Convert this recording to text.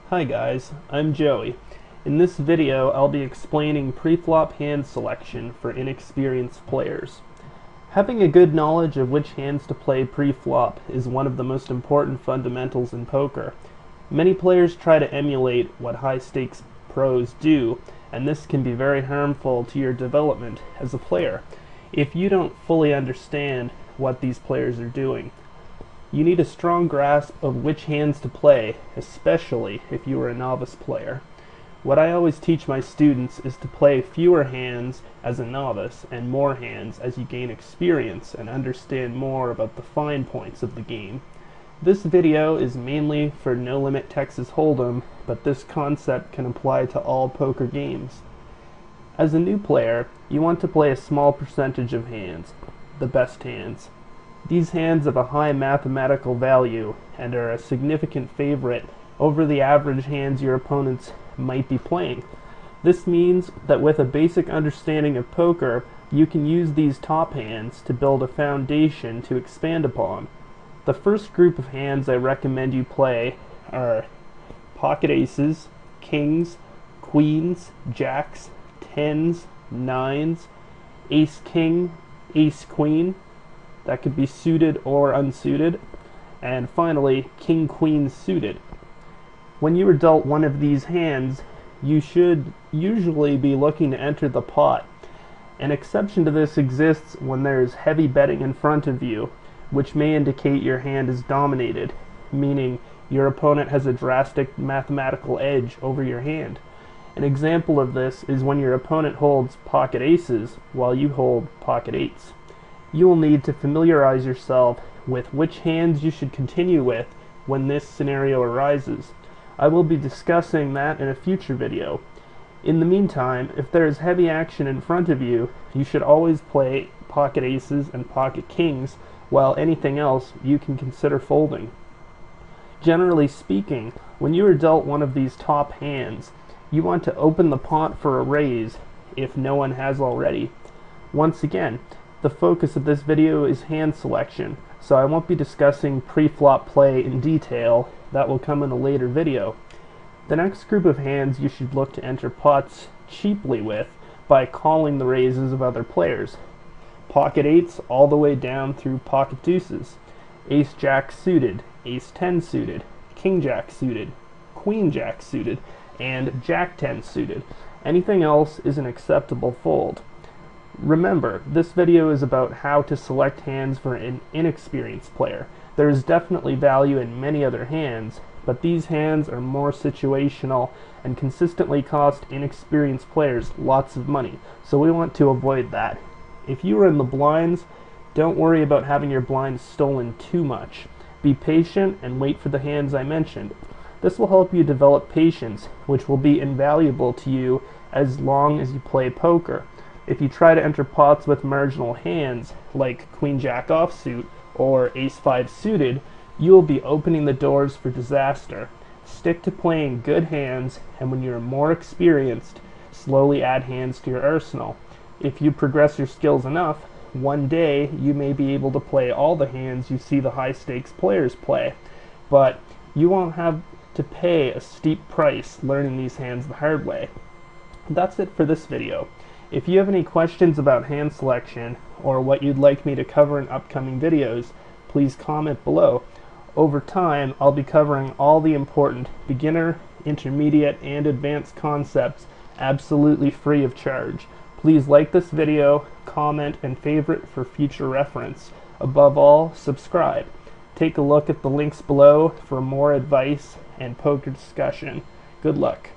Hi guys, I'm Joey. In this video I'll be explaining pre-flop hand selection for inexperienced players. Having a good knowledge of which hands to play pre-flop is one of the most important fundamentals in poker. Many players try to emulate what high-stakes pros do, and this can be very harmful to your development as a player if you don't fully understand what these players are doing. You need a strong grasp of which hands to play, especially if you are a novice player. What I always teach my students is to play fewer hands as a novice and more hands as you gain experience and understand more about the fine points of the game. This video is mainly for No Limit Texas Holdem, but this concept can apply to all poker games. As a new player, you want to play a small percentage of hands, the best hands. These hands have a high mathematical value and are a significant favorite over the average hands your opponents might be playing. This means that with a basic understanding of poker, you can use these top hands to build a foundation to expand upon. The first group of hands I recommend you play are pocket aces, kings, queens, jacks, tens, nines, ace king, ace queen. That could be suited or unsuited, and finally king queen suited. When you are dealt one of these hands, you should usually be looking to enter the pot. An exception to this exists when there is heavy betting in front of you, which may indicate your hand is dominated, meaning your opponent has a drastic mathematical edge over your hand. An example of this is when your opponent holds pocket aces while you hold pocket eights. You will need to familiarize yourself with which hands you should continue with when this scenario arises. I will be discussing that in a future video. In the meantime, if there is heavy action in front of you, you should always play pocket aces and pocket kings, while anything else you can consider folding. Generally speaking, when you are dealt one of these top hands, you want to open the pot for a raise if no one has already. Once again, the focus of this video is hand selection, so I won't be discussing pre-flop play in detail. That will come in a later video. The next group of hands you should look to enter pots cheaply with by calling the raises of other players. Pocket eights all the way down through pocket deuces, ace jack suited, ace 10 suited, king jack suited, queen jack suited, and jack 10 suited. Anything else is an acceptable fold. Remember, this video is about how to select hands for an inexperienced player. There is definitely value in many other hands, but these hands are more situational and consistently cost inexperienced players lots of money, so we want to avoid that. If you are in the blinds, don't worry about having your blinds stolen too much. Be patient and wait for the hands I mentioned. This will help you develop patience, which will be invaluable to you as long as you play poker. If you try to enter pots with marginal hands, like queen jack offsuit or ace 5 suited, you will be opening the doors for disaster. Stick to playing good hands, and when you're more experienced, slowly add hands to your arsenal. If you progress your skills enough, one day you may be able to play all the hands you see the high stakes players play, but you won't have to pay a steep price learning these hands the hard way. That's it for this video. If you have any questions about hand selection or what you'd like me to cover in upcoming videos, please comment below. Over time, I'll be covering all the important beginner, intermediate, and advanced concepts absolutely free of charge. Please like this video, comment, and favorite for future reference. Above all, subscribe. Take a look at the links below for more advice and poker discussion. Good luck.